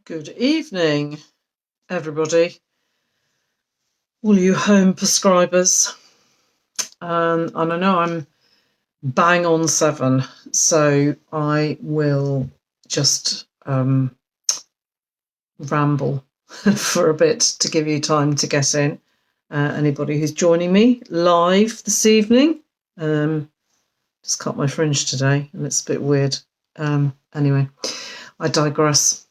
Good evening, everybody, all you home prescribers. And I know I'm bang on 7, so I will just ramble for a bit to give you time to get in. Anybody who's joining me live this evening, just cut my fringe today and it's a bit weird. Anyway, I digress.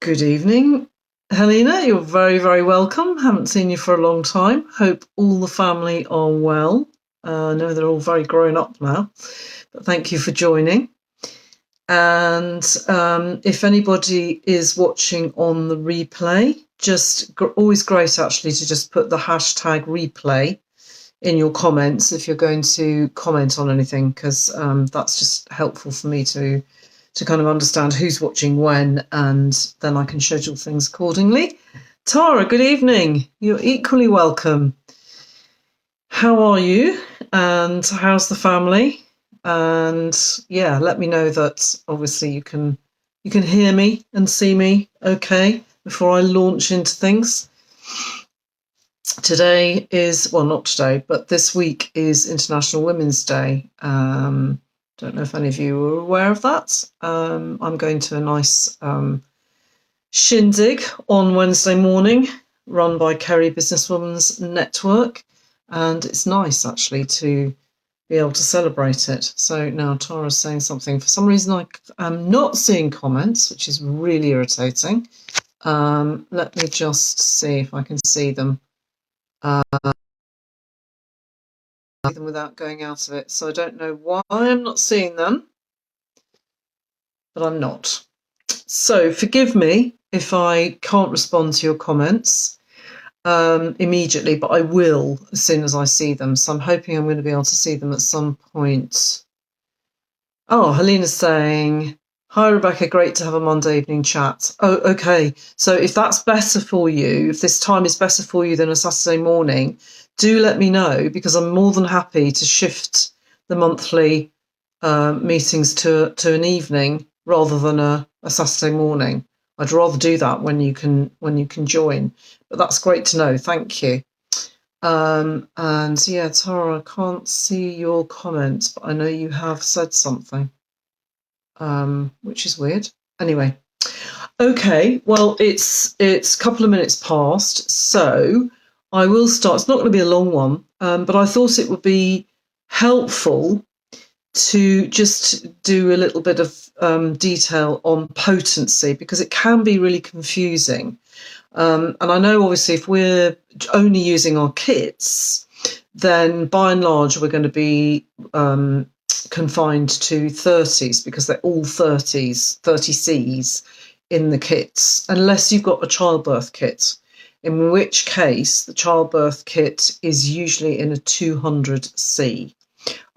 Good evening, Helena. You're very, very welcome. Haven't seen you for a long time. Hope all the family are well. I know they're all very grown up now, but thank you for joining. And if anybody is watching on the replay, always great actually to just put the hashtag replay in your comments if you're going to comment on anything, because that's just helpful for me to kind of understand who's watching when, and then I can schedule things accordingly. Tara, good evening. You're equally welcome. How are you? And how's the family? And yeah, let me know that obviously you can hear me and see me okay before I launch into things. Today is, well, not today, but this week is International Women's Day. Don't know if any of you are aware of that. I'm going to a nice shindig on Wednesday morning, run by Kerry Businesswomen's Network, and it's nice actually to be able to celebrate it. So now Tara's saying something. For some reason I am not seeing comments, which is really irritating. Let me just see if I can see them. Without going out of it. So I don't know why I'm not seeing them, but I'm not. So forgive me if I can't respond to your comments immediately, but I will as soon as I see them. So I'm hoping I'm going to be able to see them at some point. Oh, Helena's saying, hi, Rebecca, great to have a Monday evening chat. Oh, okay. So if that's better for you, if this time is better for you than a Saturday morning, do let me know, because I'm more than happy to shift the monthly meetings to an evening rather than a Saturday morning. I'd rather do that when you can join. But that's great to know. Thank you. And yeah, Tara, I can't see your comments, but I know you have said something, which is weird. Anyway, okay. Well, it's a couple of minutes past, so I will start. It's not going to be a long one, but I thought it would be helpful to just do a little bit of detail on potency, because it can be really confusing. And I know, obviously, if we're only using our kits, then by and large we're going to be confined to 30s, because they're all 30s, 30Cs in the kits, unless you've got a childbirth kit, in which case the childbirth kit is usually in a 200C.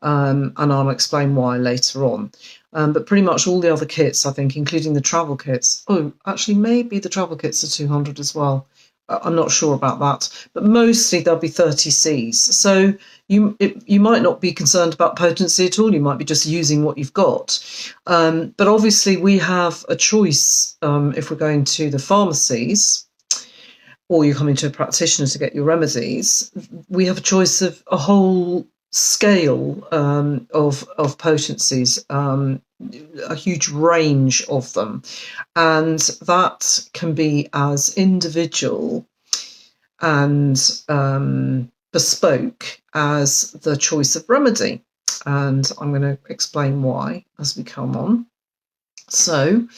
And I'll explain why later on. But pretty much all the other kits, I think, including the travel kits. Oh, actually, maybe the travel kits are 200 as well. I'm not sure about that. But mostly they'll be 30Cs. So you might not be concerned about potency at all. You might be just using what you've got. But obviously we have a choice if we're going to the pharmacies, or you're coming to a practitioner to get your remedies. We have a choice of a whole scale of potencies, a huge range of them, and that can be as individual and bespoke as the choice of remedy, and I'm going to explain why as we come on. So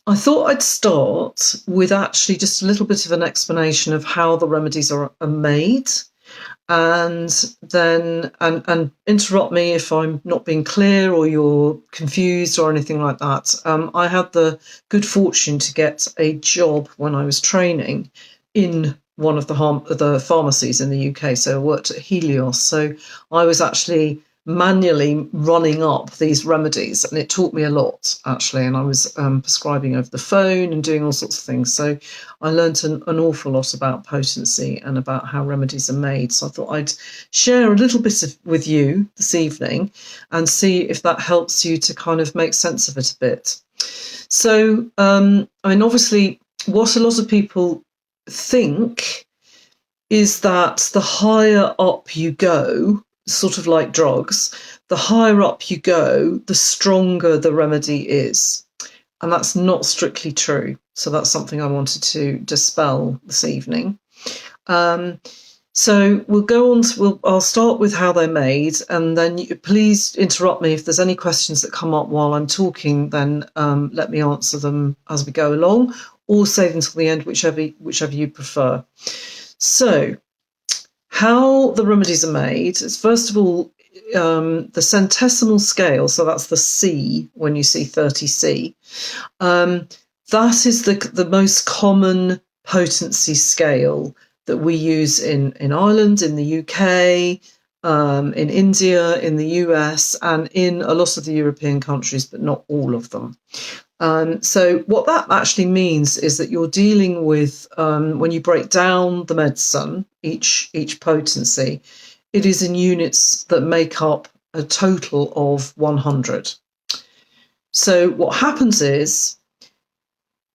I thought I'd start with actually just a little bit of an explanation of how the remedies are made, and then and interrupt me if I'm not being clear or you're confused or anything like that. I had the good fortune to get a job when I was training in one of the pharmacies in the UK. So I worked at Helios. So I was actually manually running up these remedies, and it taught me a lot, actually. And I was prescribing over the phone and doing all sorts of things. So I learned an awful lot about potency and about how remedies are made. So I thought I'd share a little bit with you this evening and see if that helps you to kind of make sense of it a bit. So, I mean, obviously, what a lot of people think is that the higher up you go, sort of like drugs, the higher up you go, the stronger the remedy is. And that's not strictly true. So that's something I wanted to dispel this evening. So we'll go on I'll start with how they're made, and then please interrupt me if there's any questions that come up while I'm talking. Then let me answer them as we go along, or save until the end, whichever you prefer. So how the remedies are made is, first of all, the centesimal scale. So that's the C when you see 30C. That is the most common potency scale that we use in Ireland, in the UK, in India, in the US, and in a lot of the European countries, but not all of them. So what that actually means is that you're dealing with, when you break down the medicine, each potency, it is in units that make up a total of 100. So what happens is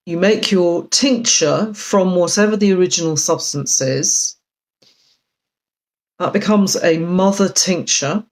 you make your tincture from whatever the original substance is. That becomes a mother tincture.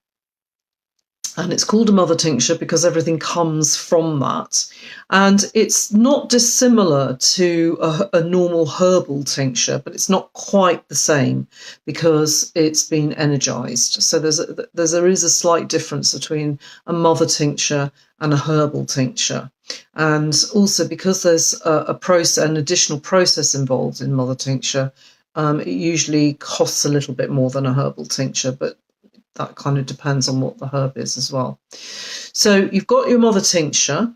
And it's called a mother tincture because everything comes from that. And it's not dissimilar to a normal herbal tincture, but it's not quite the same because it's been energized. So there is a slight difference between a mother tincture and a herbal tincture. And also because there's an additional process involved in mother tincture, it usually costs a little bit more than a herbal tincture, but that kind of depends on what the herb is as well. So you've got your mother tincture.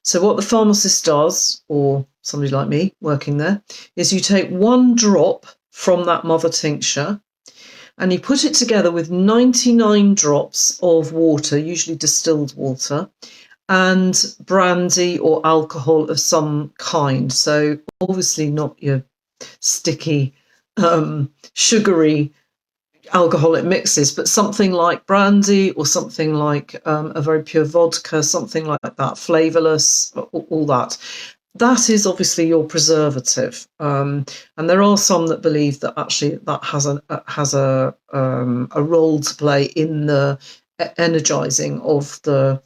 So what the pharmacist does, or somebody like me working there, is you take 1 drop from that mother tincture and you put it together with 99 drops of water, usually distilled water, and brandy or alcohol of some kind. So obviously not your sticky, sugary alcoholic mixes, but something like brandy or something like a very pure vodka, something like that, flavourless, all that. That is obviously your preservative, and there are some that believe that actually that has a role to play in the energising of the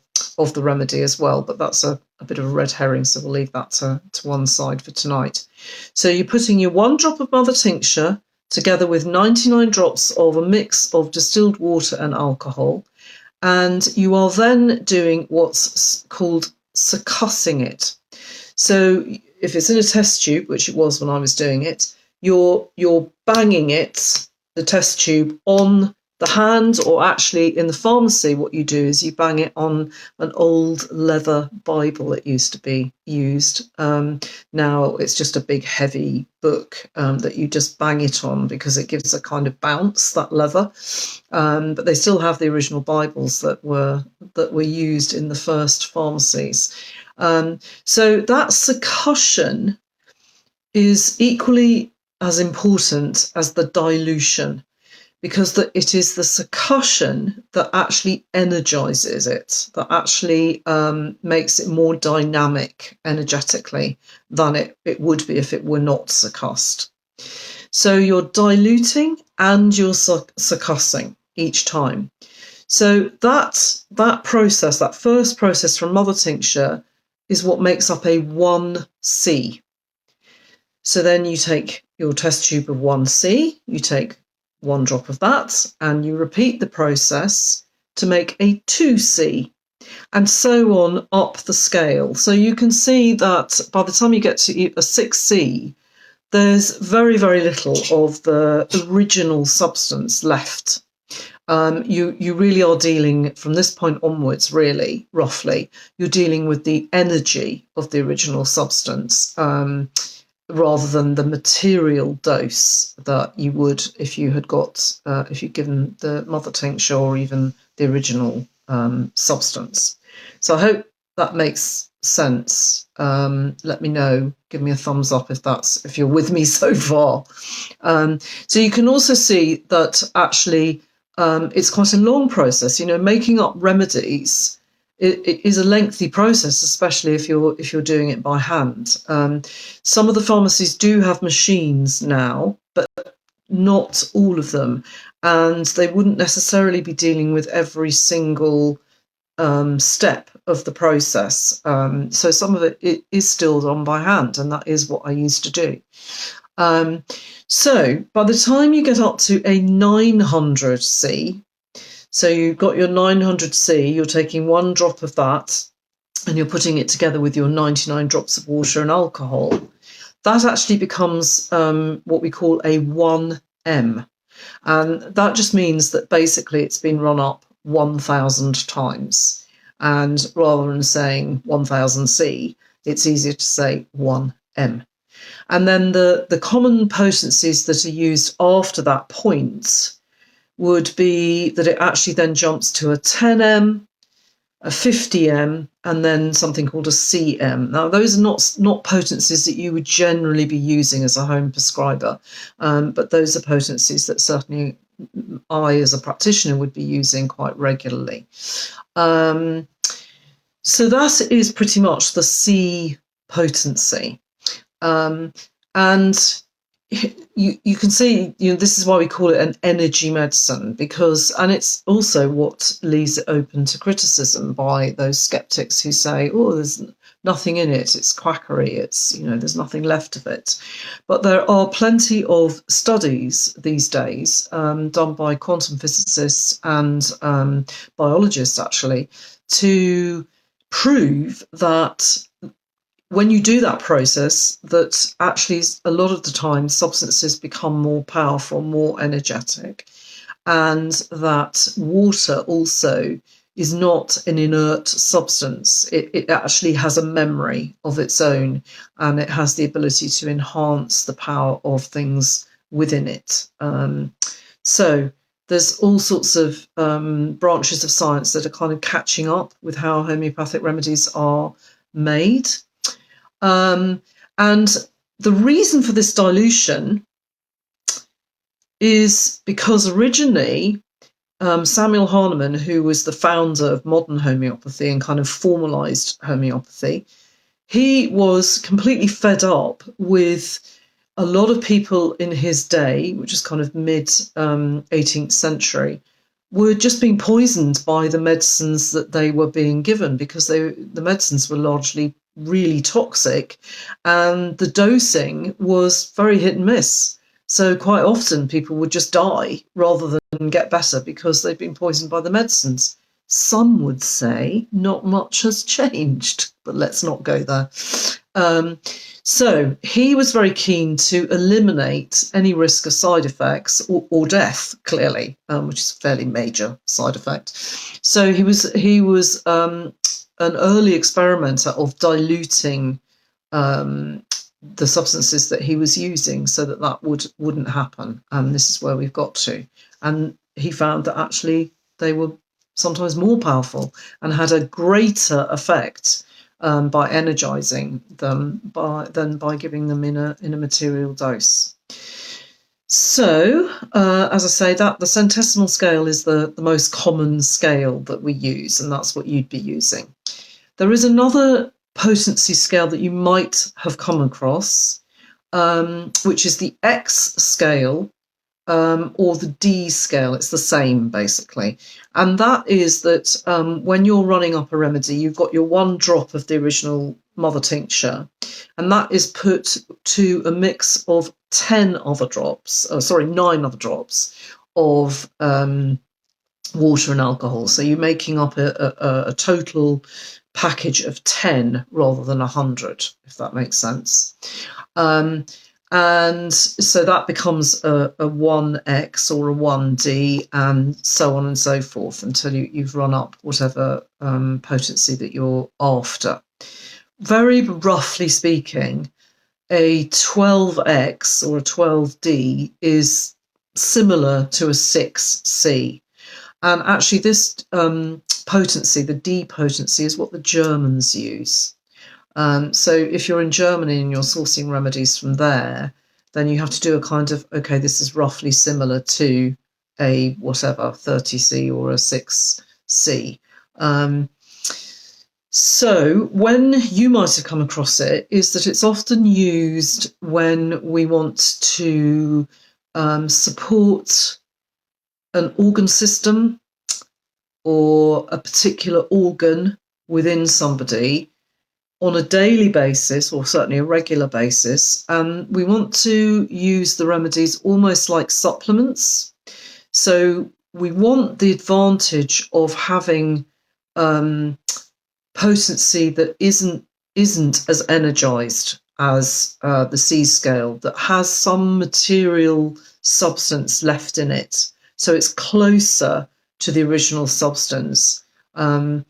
remedy as well. But that's a bit of a red herring, so we'll leave that to one side for tonight. So you're putting your 1 drop of mother tincture together with 99 drops of a mix of distilled water and alcohol. And you are then doing what's called succussing it. So if it's in a test tube, which it was when I was doing it, you're banging the test tube on the hand, or actually in the pharmacy, what you do is you bang it on an old leather Bible that used to be used. Now it's just a big heavy book that you just bang it on because it gives a kind of bounce, that leather. But they still have the original Bibles that were used in the first pharmacies. So that succussion is equally as important as the dilution, because it is the succussion that actually energizes it, that actually makes it more dynamic energetically than it would be if it were not succussed. So you're diluting and you're succussing each time. So that process, that first process from mother tincture, is what makes up a 1C. So then you take your test tube of 1C, you take 1 drop of that, and you repeat the process to make a 2C, and so on up the scale. So you can see that by the time you get to a 6C, there's very, very little of the original substance left. You really are dealing, from this point onwards, really, roughly, you're dealing with the energy of the original substance. rather than the material dose that you would if you had got if you'd given the mother tincture or even the original substance. So I hope that makes sense. Let me know. Give me a thumbs up if you're with me so far. So you can also see that actually it's quite a long process. Making up remedies it is a lengthy process, especially if you're doing it by hand. Some of the pharmacies do have machines now, but not all of them, and they wouldn't necessarily be dealing with every single step of the process. So some of it is still done by hand, and that is what I used to do. So by the time you get up to a 900C, so you've got your 900C, you're taking 1 drop of that and you're putting it together with your 99 drops of water and alcohol. That actually becomes what we call a 1M. And that just means that basically it's been run up 1,000 times. And rather than saying 1000C, it's easier to say 1M. And then the common potencies that are used after that point would be that it actually then jumps to a 10M, a 50M, and then something called a CM. Now, those are not potencies that you would generally be using as a home prescriber, but those are potencies that certainly I, as a practitioner, would be using quite regularly. So that is pretty much the C potency. And you can see, this is why we call it an energy medicine, and it's also what leaves it open to criticism by those skeptics who say, oh, there's nothing in it, it's quackery, there's nothing left of it. But there are plenty of studies these days done by quantum physicists and biologists, actually, to prove that when you do that process, that actually a lot of the time substances become more powerful, more energetic, and that water also is not an inert substance. It actually has a memory of its own, and it has the ability to enhance the power of things within it. So there's all sorts of branches of science that are kind of catching up with how homeopathic remedies are made. And the reason for this dilution is because originally Samuel Hahnemann, who was the founder of modern homeopathy and kind of formalized homeopathy, he was completely fed up with a lot of people in his day, which is kind of mid 18th century, were just being poisoned by the medicines that they were being given, because the medicines were largely really toxic and the dosing was very hit and miss. So quite often people would just die rather than get better because they've been poisoned by the medicines. Some would say not much has changed, but let's not go there. So he was very keen to eliminate any risk of side effects or death, clearly, which is a fairly major side effect. So he was an early experimenter of diluting the substances that he was using so that wouldn't happen. And this is where we've got to. And he found that actually they were sometimes more powerful and had a greater effect by energizing them than by giving them in a material dose. So, as I say, that the centesimal scale is the most common scale that we use, and that's what you'd be using. There is another potency scale that you might have come across, which is the X scale or the D scale. It's the same, basically. And that is that when you're running up a remedy, you've got your 1 drop of the original mother tincture, and that is put to a mix of 9 other drops of water and alcohol. So you're making up a total package of 10 rather than 100, if that makes sense. And so that becomes a 1X or a 1D, and so on and so forth until you've run up whatever potency that you're after. Very roughly speaking, a 12X or a 12D is similar to a 6C. And actually this potency, the D potency, is what the Germans use. So if you're in Germany and you're sourcing remedies from there, then you have to do a kind of, okay, this is roughly similar to a whatever, 30C or a 6C. So when you might have come across it, is that it's often used when we want to support an organ system or a particular organ within somebody on a daily basis, or certainly a regular basis. We want to use the remedies almost like supplements. So we want the advantage of having potency that isn't as energized as the C scale, that has some material substance left in it. So it's closer to the original substance. And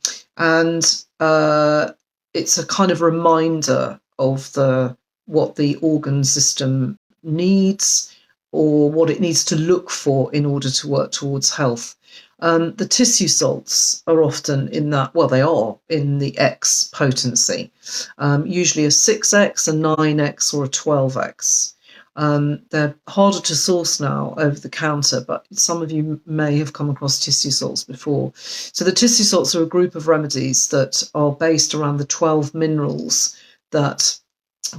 it's a kind of reminder of what the organ system needs, or what it needs to look for in order to work towards health. The tissue salts are often in that, well, they are in the X potency, usually a 6X, a 9X, or a 12X. They're harder to source now over the counter, but some of you may have come across tissue salts before. So the tissue salts are a group of remedies that are based around the 12 minerals that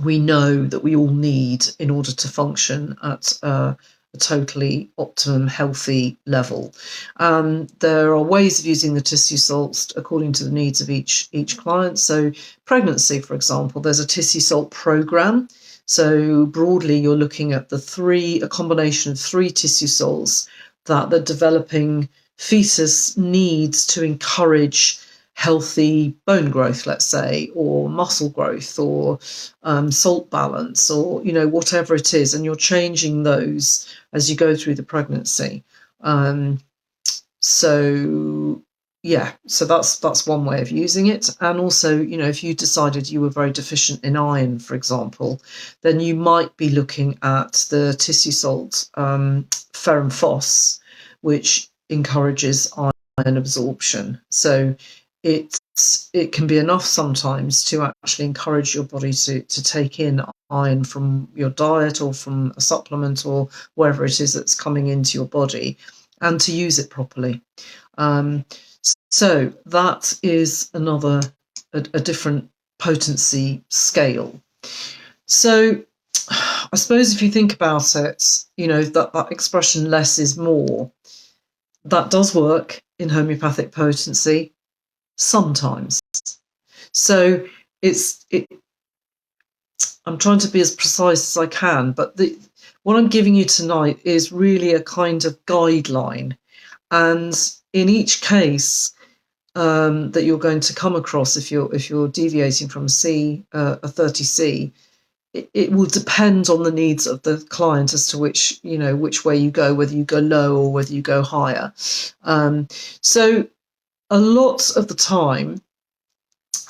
we know that we all need in order to function at a totally optimum healthy level. There are ways of using the tissue salts according to the needs of each client. So pregnancy, for example, there's a tissue salt program. So broadly, you're looking at a combination of 3 tissue salts that the developing fetus needs to encourage healthy bone growth, let's say, or muscle growth, or salt balance, or whatever it is, and you're changing those as you go through the pregnancy. So that's one way of using it. And also, if you decided you were very deficient in iron, for example, then you might be looking at the tissue salt ferrum phos, which encourages iron absorption. So it can be enough sometimes to actually encourage your body to take in iron from your diet or from a supplement or wherever it is that's coming into your body, and to use it properly. So that is a different potency scale. So I suppose if you think about it, that expression less is more, that does work in homeopathic potency sometimes. So I'm trying to be as precise as I can, but what I'm giving you tonight is really a kind of guideline. And in each case that you're going to come across, if you're deviating from a 30C, it will depend on the needs of the client as to which way you go, whether you go low or whether you go higher. So a lot of the time,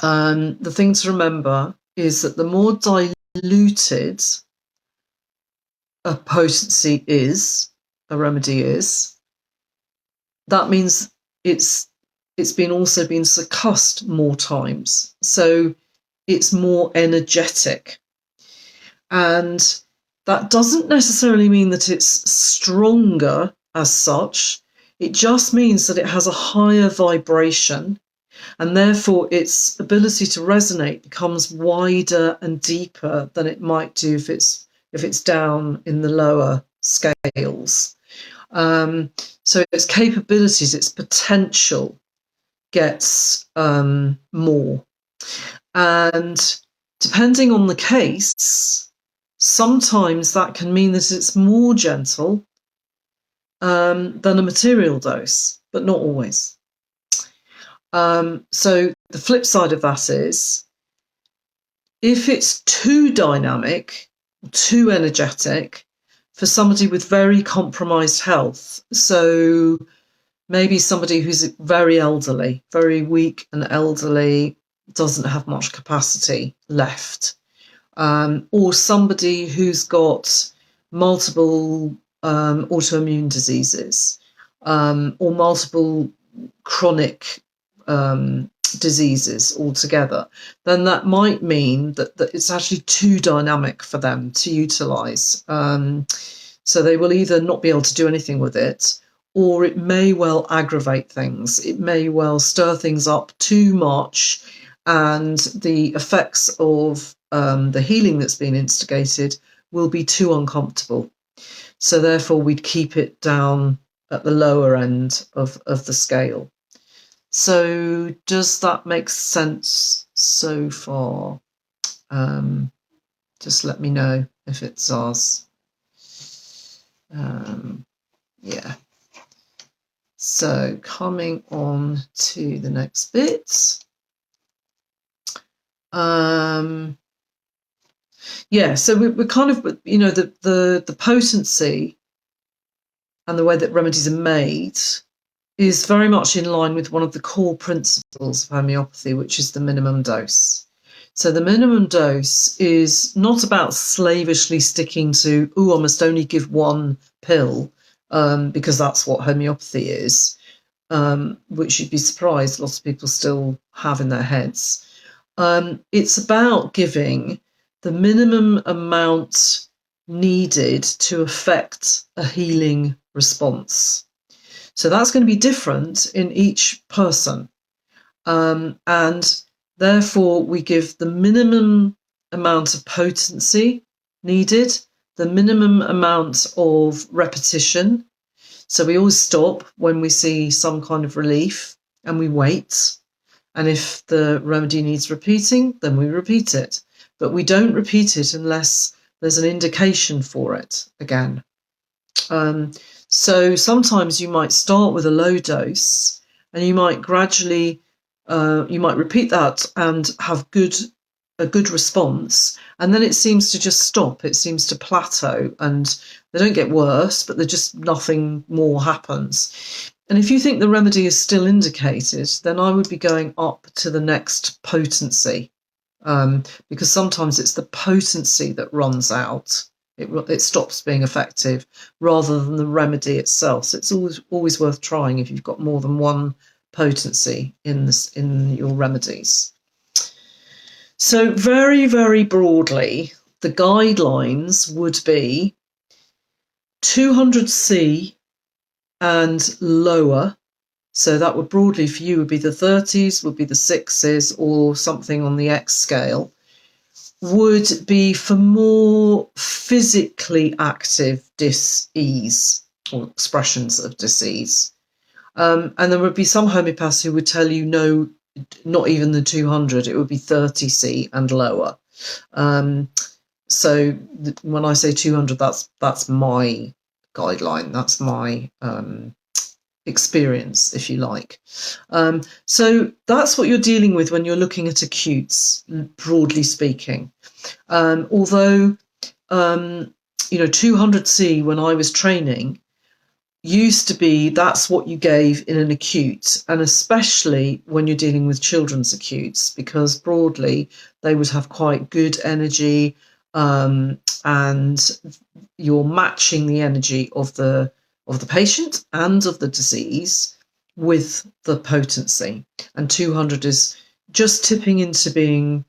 the thing to remember is that the more diluted a potency is, a remedy is, that means it's also been succussed more times. So it's more energetic. And that doesn't necessarily mean that it's stronger as such. It just means that it has a higher vibration, and therefore its ability to resonate becomes wider and deeper than it might do if it's down in the lower scales. So its capabilities, its potential gets more. And depending on the case, sometimes that can mean that it's more gentle than a material dose, but not always. So the flip side of that is, if it's too dynamic, too energetic for somebody with very compromised health, so maybe somebody who's very elderly, very weak and elderly, doesn't have much capacity left, or somebody who's got multiple autoimmune diseases, or multiple chronic diseases altogether, then that might mean that it's actually too dynamic for them to utilise. So they will either not be able to do anything with it, or it may well aggravate things. It may well stir things up too much, and the effects of the healing that's been instigated will be too uncomfortable. So therefore, we'd keep it down at the lower end of the scale. So does that make sense so far? Just let me know if it does. Yeah. So coming on to the next bit. Yeah, so we're kind of, the potency and the way that remedies are made is very much in line with one of the core principles of homeopathy, which is the minimum dose. So the minimum dose is not about slavishly sticking to, I must only give one pill, because that's what homeopathy is, which you'd be surprised lots of people still have in their heads. It's about giving the minimum amount needed to affect a healing response. So that's going to be different in each person. And therefore, we give the minimum amount of potency needed, the minimum amount of repetition. So we always stop when we see some kind of relief and we wait. And if the remedy needs repeating, then we repeat it. But we don't repeat it unless there's an indication for it again. So sometimes you might start with a low dose and you might gradually, you might repeat that and have a good response. And then it seems to just stop. It seems to plateau and they don't get worse, but nothing more happens. And if you think the remedy is still indicated, then I would be going up to the next potency, because sometimes it's the potency that runs out. It stops being effective rather than the remedy itself. So it's always worth trying if you've got more than one potency in your remedies. So very, very broadly, the guidelines would be 200C and lower. So that would broadly for you would be the 30s, would be the 6s, or something on the X scale, would be for more physically active dis-ease or expressions of dis-ease. And there would be some homeopaths who would tell you no, not even the 200, it would be 30C and lower. So when I say 200, that's my guideline, that's my experience, if you like. So that's what you're dealing with when you're looking at acutes, broadly speaking. Although 200C when I was training used to be, that's what you gave in an acute, and especially when you're dealing with children's acutes, because broadly they would have quite good energy, and you're matching the energy of the patient and of the disease with the potency. And 200 is just tipping into being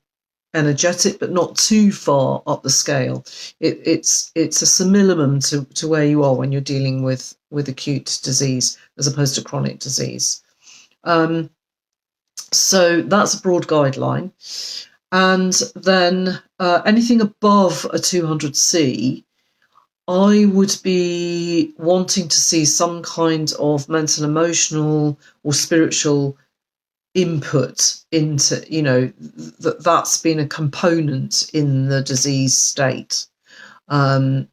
energetic, but not too far up the scale. It's a minimum to where you are when you're dealing with acute disease as opposed to chronic disease. So that's a broad guideline. And then anything above a 200C, I would be wanting to see some kind of mental, emotional, or spiritual input into, that's been a component in the disease state.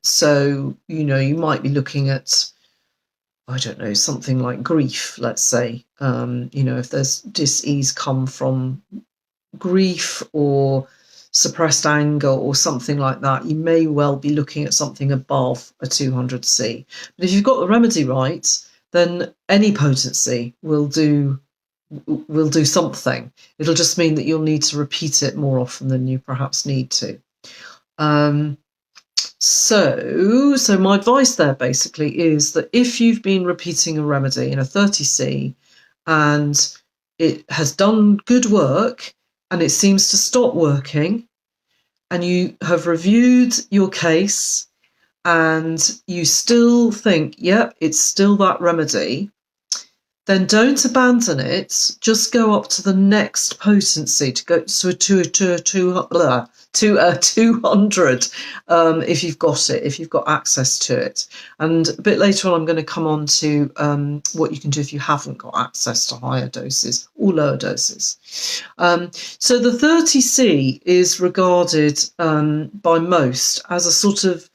So, you might be looking at, I don't know, something like grief, let's say. If there's dis-ease come from grief or suppressed anger or something like that, you may well be looking at something above a 200C. But if you've got the remedy right, then any potency will do something. It'll just mean that you'll need to repeat it more often than you perhaps need to. So my advice there basically is that if you've been repeating a remedy in a 30C and it has done good work and it seems to stop working, and you have reviewed your case and you still think, yep, it's still that remedy, then don't abandon it. Just go up to the next potency, to go to a 200 if you've got it, if you've got access to it. And a bit later on, I'm going to come on to what you can do if you haven't got access to higher doses or lower doses. So the 30C is regarded by most as a sort of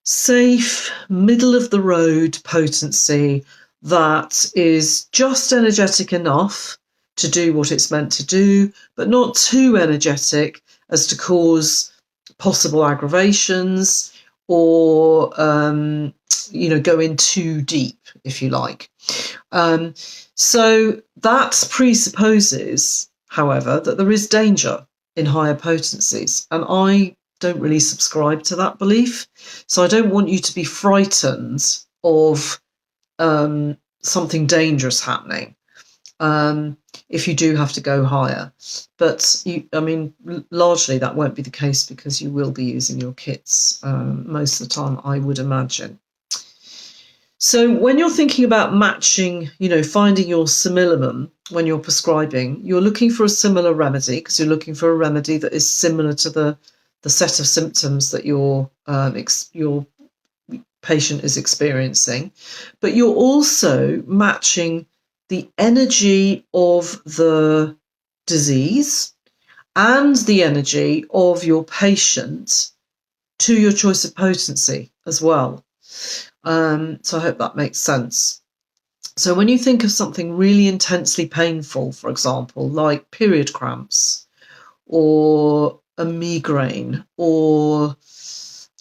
safe, middle of the road potency that is just energetic enough to do what it's meant to do, but not too energetic as to cause possible aggravations or, go in too deep, if you like. So that presupposes, however, that there is danger in higher potencies. And I don't really subscribe to that belief. So I don't want you to be frightened of something dangerous happening if you do have to go higher. But largely that won't be the case because you will be using your kits most of the time, I would imagine. So when you're thinking about matching, finding your similimum when you're prescribing, you're looking for a similar remedy because you're looking for a remedy that is similar to the set of symptoms that your patient is experiencing, but you're also matching the energy of the disease and the energy of your patient to your choice of potency as well. So I hope that makes sense. So when you think of something really intensely painful, for example, like period cramps or a migraine or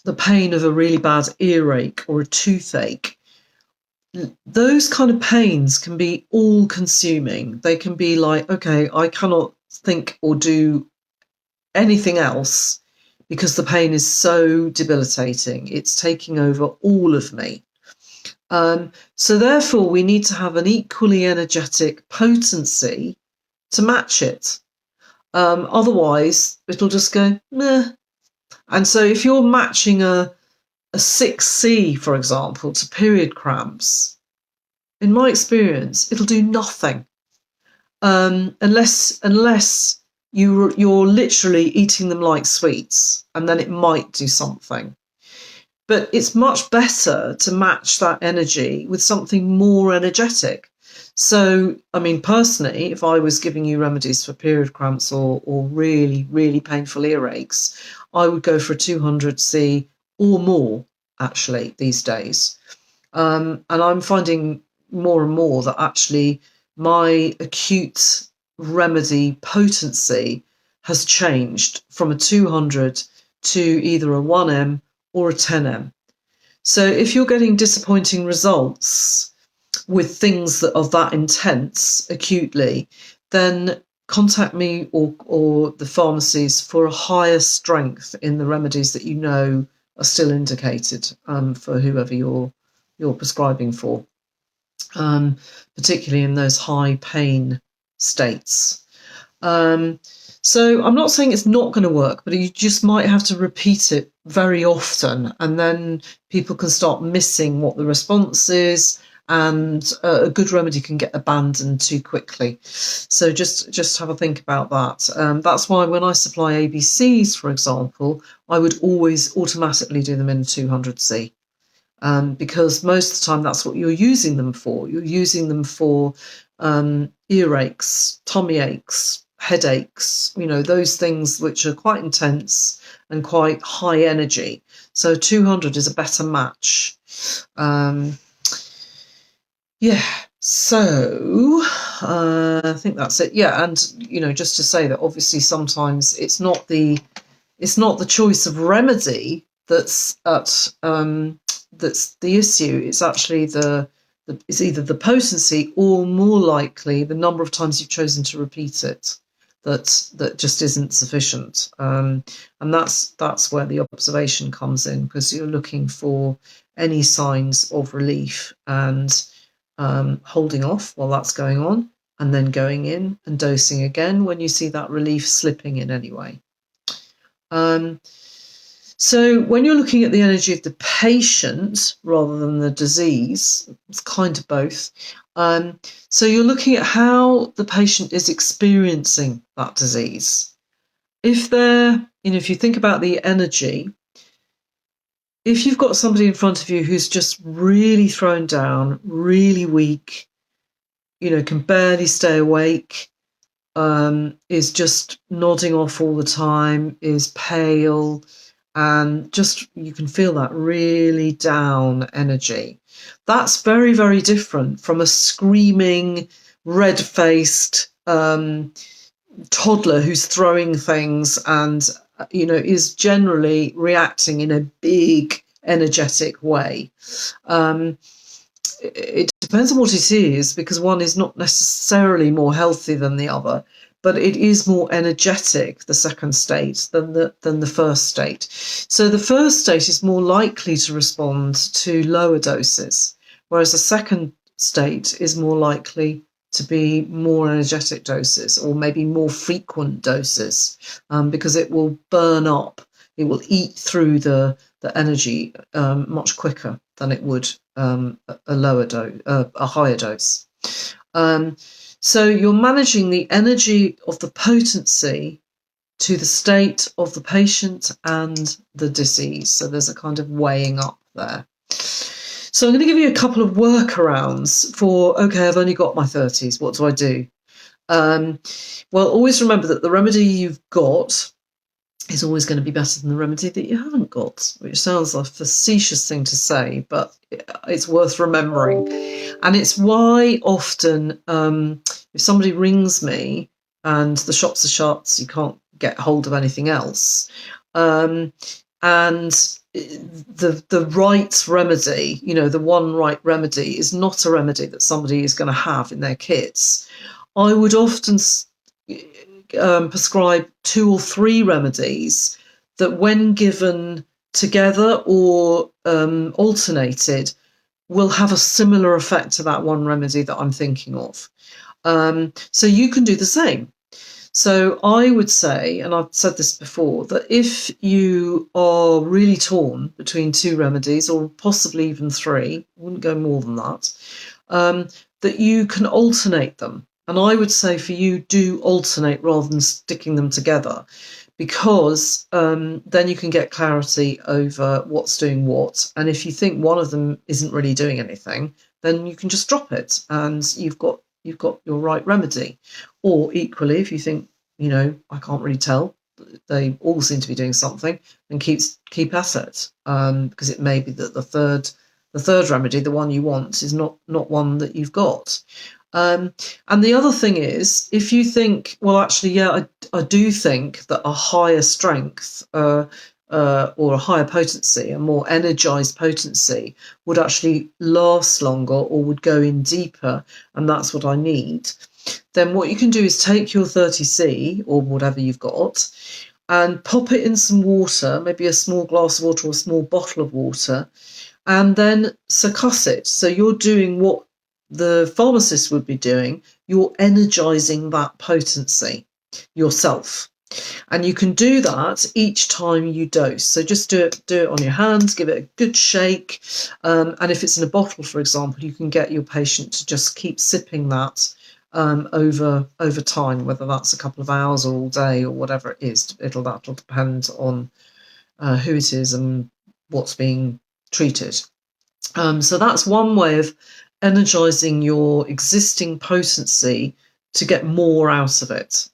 the pain of a really bad earache or a toothache, those kind of pains can be all-consuming. They can be like, okay, I cannot think or do anything else because the pain is so debilitating. It's taking over all of me. So therefore, we need to have an equally energetic potency to match it. Otherwise, it'll just go, meh. And so if you're matching a 6C, for example, to period cramps, in my experience, it'll do nothing unless you're literally eating them like sweets, and then it might do something. But it's much better to match that energy with something more energetic. So, personally, if I was giving you remedies for period cramps or really, really painful earaches, I would go for a 200C or more, actually, these days. And I'm finding more and more that actually my acute remedy potency has changed from a 200 to either a 1M or a 10M. So if you're getting disappointing results with things that are that intense acutely, then contact me or the pharmacies for a higher strength in the remedies that are still indicated for whoever you're prescribing for, particularly in those high pain states. So I'm not saying it's not going to work, but you just might have to repeat it very often, and then people can start missing what the response is, and a good remedy can get abandoned too quickly. So just have a think about that. That's why when I supply ABCs, for example, I would always automatically do them in 200C. Because most of the time that's what you're using them for. You're using them for earaches, tummy aches, headaches, those things which are quite intense and quite high energy. So 200 is a better match. So I think that's it. Yeah, and just to say that obviously sometimes it's not the choice of remedy that's the issue. It's actually it's either the potency or, more likely, the number of times you've chosen to repeat it. that just isn't sufficient. And that's where the observation comes in, because you're looking for any signs of relief and holding off while that's going on, and then going in and dosing again when you see that relief slipping in anyway. So when you're looking at the energy of the patient rather than the disease, it's kind of both. So you're looking at how the patient is experiencing that disease. If you think about the energy, if you've got somebody in front of you who's just really thrown down, really weak, can barely stay awake, is just nodding off all the time, is pale, and just you can feel that really down energy. That's very, very different from a screaming, red-faced toddler who's throwing things and is generally reacting in a big, energetic way. It depends on what it is, because one is not necessarily more healthy than the other, but it is more energetic, the second state, than the first state. So the first state is more likely to respond to lower doses, whereas the second state is more likely to be more energetic doses, or maybe more frequent doses, because it will burn up, it will eat through the energy much quicker than it would a higher dose. So you're managing the energy of the potency to the state of the patient and the disease. So there's a kind of weighing up there. So I'm going to give you a couple of workarounds for, okay, I've only got my 30s. What do I do? Well, always remember that the remedy you've got is always going to be better than the remedy that you haven't got, which sounds like a facetious thing to say, but it's worth remembering. And it's why often if somebody rings me and the shops are shut, you can't get hold of anything else, and the right remedy, the one right remedy, is not a remedy that somebody is going to have in their kits. I would often prescribe 2 or 3 remedies that, when given together or alternated, will have a similar effect to that one remedy that I'm thinking of. So you can do the same. So I would say, and I've said this before, that if you are really torn between 2 remedies, or possibly even 3, wouldn't go more than that, that you can alternate them. And I would say for you, do alternate rather than sticking them together, because then you can get clarity over what's doing what. And if you think one of them isn't really doing anything, then you can just drop it and you've got your right remedy. Or equally, if you think, I can't really tell, they all seem to be doing something, then keep at it, because it may be that the third remedy, the one you want, is not one that you've got. And the other thing is, if you think, well, actually, yeah, I do think that a higher strength or a higher potency, a more energized potency, would actually last longer or would go in deeper, and that's what I need, then what you can do is take your 30C or whatever you've got and pop it in some water, maybe a small glass of water or a small bottle of water, and then succuss it. So you're doing what the pharmacist would be doing, you're energizing that potency yourself. And you can do that each time you dose. So just do it on your hands, give it a good shake. And if it's in a bottle, for example, you can get your patient to just keep sipping that over time, whether that's a couple of hours or all day or whatever it is. That'll depend on who it is and what's being treated. So that's one way of energizing your existing potency to get more out of it.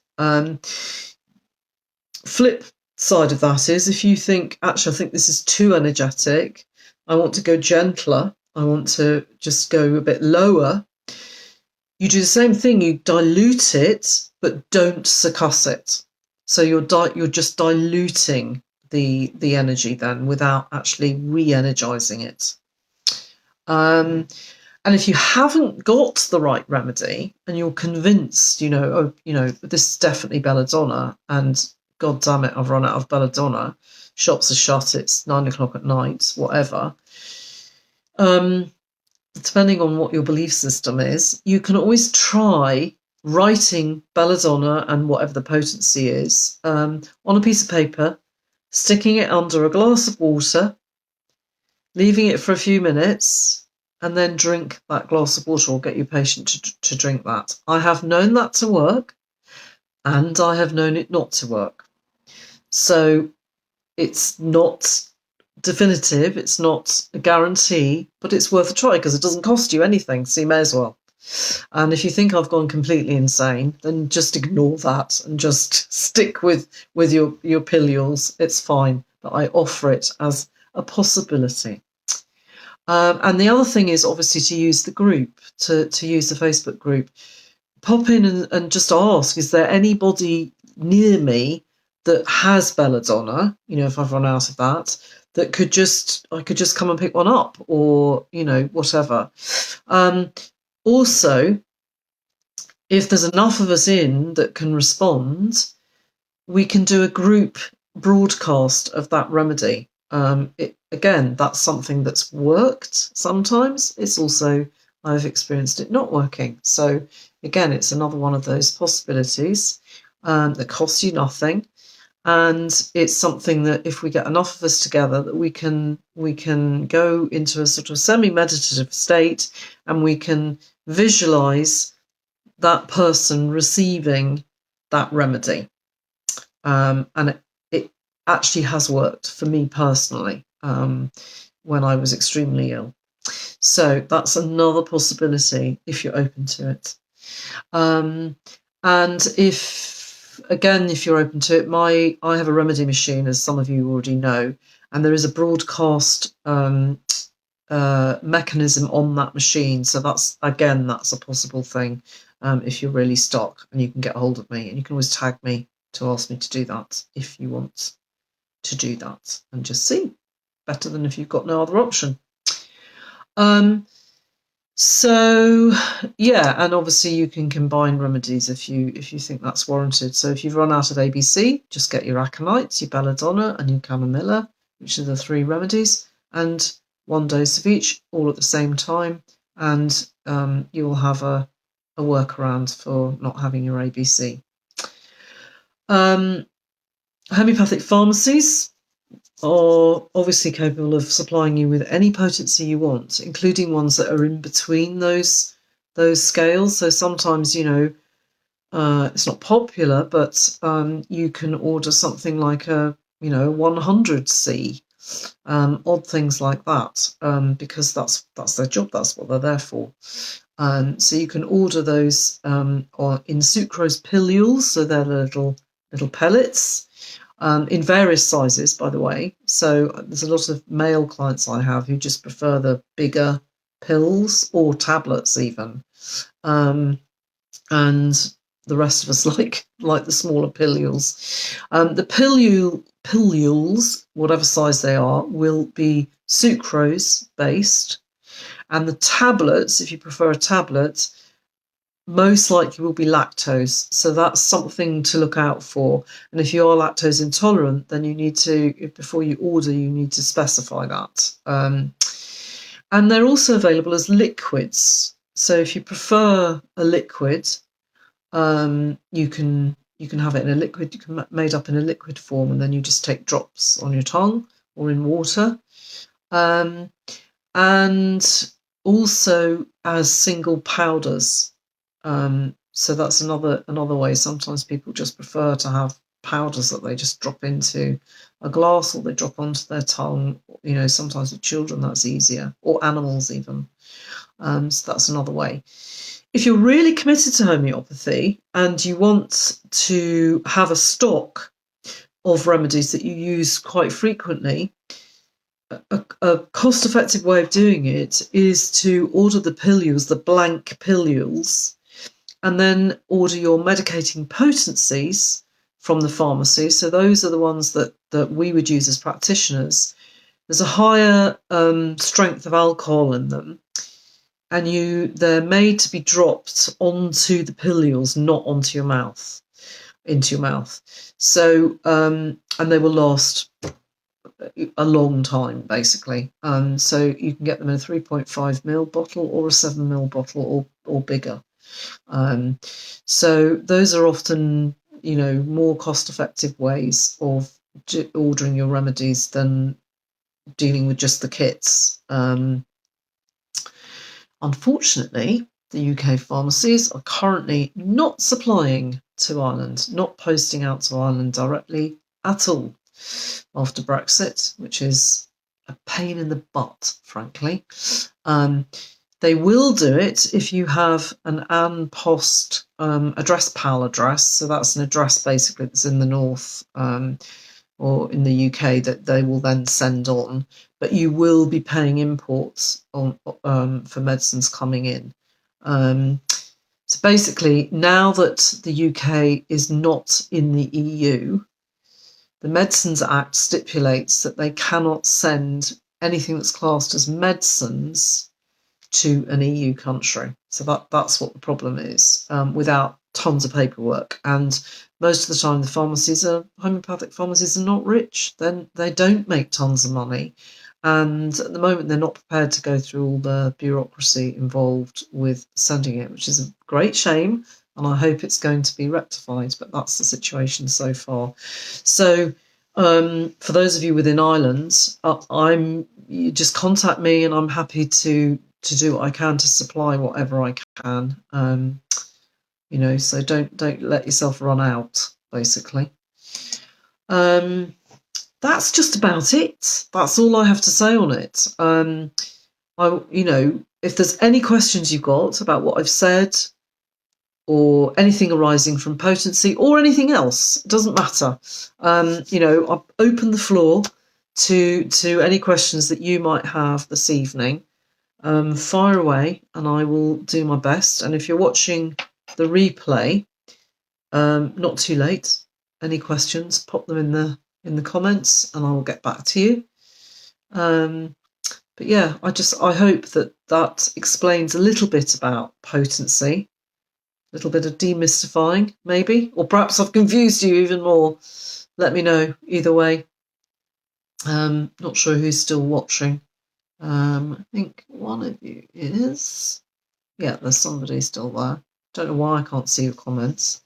Flip side of that is, if you think, actually, I think this is too energetic, I want to go gentler, I want to just go a bit lower, you do the same thing, you dilute it, but don't succuss it. So you're just diluting the energy then without actually re-energizing it. And if you haven't got the right remedy and you're convinced, this is definitely belladonna, and God damn it, I've run out of belladonna, shops are shut, it's 9 o'clock at night, whatever. Depending on what your belief system is, you can always try writing belladonna and whatever the potency is on a piece of paper, sticking it under a glass of water, leaving it for a few minutes, and then drink that glass of water, or get your patient to drink that. I have known that to work, and I have known it not to work. So it's not definitive, it's not a guarantee, but it's worth a try because it doesn't cost you anything, so you may as well. And if you think I've gone completely insane, then just ignore that and just stick with your pilules. It's fine, but I offer it as a possibility. And the other thing is obviously to use the group, to use the Facebook group. Pop in and just ask, is there anybody near me that has belladonna, if I've run out of that I could just come and pick one up, or, whatever. Also, if there's enough of us in that can respond, we can do a group broadcast of that remedy. Again, that's something that's worked sometimes. It's also, I've experienced it not working. So again, it's another one of those possibilities that costs you nothing. And it's something that if we get enough of us together, that we can go into a sort of semi-meditative state, and we can visualize that person receiving that remedy. And it actually has worked for me personally when I was extremely ill. So that's another possibility if you're open to it. And if you're open to it, I have a remedy machine, as some of you already know, and there is a broadcast mechanism on that machine. So that's a possible thing if you're really stuck, and you can get a hold of me, and you can always tag me to ask me to do that if you want to do that, and just see. Better than if you've got no other option. So yeah, and obviously you can combine remedies if you think that's warranted. So if you've run out of ABC, just get your aconites, your belladonna, and your chamomilla, which are the 3 remedies, and 1 dose of each, all at the same time, and you will have a workaround for not having your ABC. Homeopathic pharmacies are obviously capable of supplying you with any potency you want, including ones that are in between those scales. So sometimes, it's not popular, but you can order something like a 100C, odd things like that, because that's their job, that's what they're there for. So you can order those or in sucrose pilules, so they're little pellets. In various sizes, by the way. So there's a lot of male clients I have who just prefer the bigger pills, or tablets even. And the rest of us like the smaller pilules. The pilules, whatever size they are, will be sucrose based. And the tablets, if you prefer a tablet, most likely will be lactose. So that's something to look out for. And if you are lactose intolerant, then you need to, before you order, you need to specify that. And they're also available as liquids. So if you prefer a liquid, you can have it in a liquid. You can made up in a liquid form, and then you just take drops on your tongue or in water. And also as single powders. So that's another way. Sometimes people just prefer to have powders that they just drop into a glass, or they drop onto their tongue. Sometimes with children that's easier, or animals even. So that's another way. If you're really committed to homeopathy and you want to have a stock of remedies that you use quite frequently, a cost-effective way of doing it is to order the pilules, the blank pilules, and then order your medicating potencies from the pharmacy. So those are the ones that we would use as practitioners. There's a higher strength of alcohol in them. they're made to be dropped onto the pilules, not onto your mouth, into your mouth. So, and they will last a long time, basically. So you can get them in a 3.5ml bottle or a 7ml bottle or bigger. So those are often, more cost-effective ways of ordering your remedies than dealing with just the kits. Unfortunately, the UK pharmacies are currently not supplying to Ireland, not posting out to Ireland directly at all after Brexit, which is a pain in the butt, frankly. They will do it if you have an An Post address PAL address. So that's an address basically that's in the north or in the UK that they will then send on. But you will be paying imports on for medicines coming in. So basically, now that the UK is not in the EU, the Medicines Act stipulates that they cannot send anything that's classed as medicines to an EU country. So that's what the problem is, without tons of paperwork. And most of the time, the homeopathic pharmacies are not rich. Then they don't make tons of money. And at the moment, they're not prepared to go through all the bureaucracy involved with sending it, which is a great shame. And I hope it's going to be rectified, but that's the situation so far. So for those of you within Ireland, you just contact me and I'm happy to do what I can to supply whatever I can. So don't let yourself run out, basically. That's just about it. That's all I have to say on it. If there's any questions you've got about what I've said or anything arising from Potency or anything else, it doesn't matter. I'll open the floor to any questions that you might have this evening. Fire away and I will do my best. And if you're watching the replay, not too late, any questions, pop them in the comments and I will get back to you. But yeah, I hope that explains a little bit about Potency, a little bit of demystifying maybe, or perhaps I've confused you even more. Let me know either way. Not sure who's still watching. I think one of you is. Yeah, there's somebody still there. Don't know why I can't see your comments,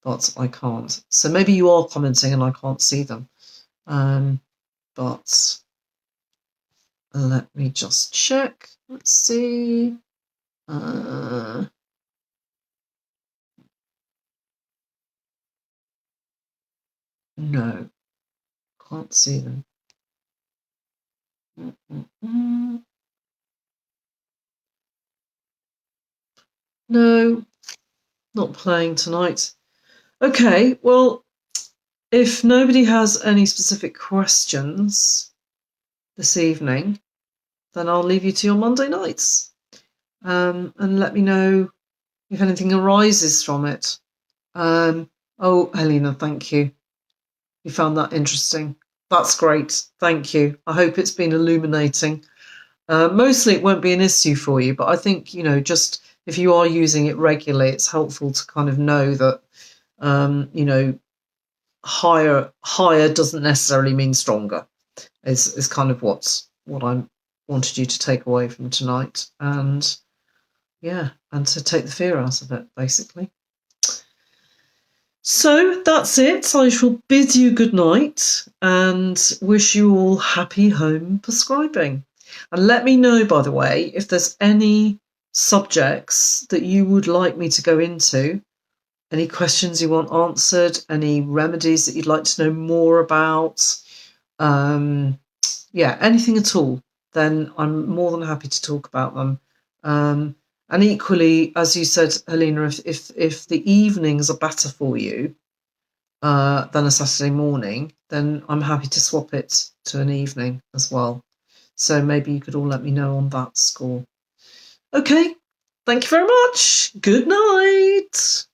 but I can't. So maybe you are commenting and I can't see them. But let me just check. Let's see. No, can't see them. No, not playing tonight. Okay, well, if nobody has any specific questions this evening, then I'll leave you to your Monday nights. And let me know if anything arises from it. Oh, Helena, thank you. You found that interesting. That's great. Thank you. I hope it's been illuminating. Mostly it won't be an issue for you, but I think, just if you are using it regularly, it's helpful to kind of know that, higher doesn't necessarily mean stronger. Is kind of what I wanted you to take away from tonight. And yeah, and to take the fear out of it, basically. So that's it. I shall bid you good night and wish you all happy home prescribing. And let me know, by the way, if there's any subjects that you would like me to go into, any questions you want answered, any remedies that you'd like to know more about, anything at all, then I'm more than happy to talk about them. And equally, as you said, Helena, if the evenings are better for you than a Saturday morning, then I'm happy to swap it to an evening as well. So maybe you could all let me know on that score. Okay, thank you very much. Good night.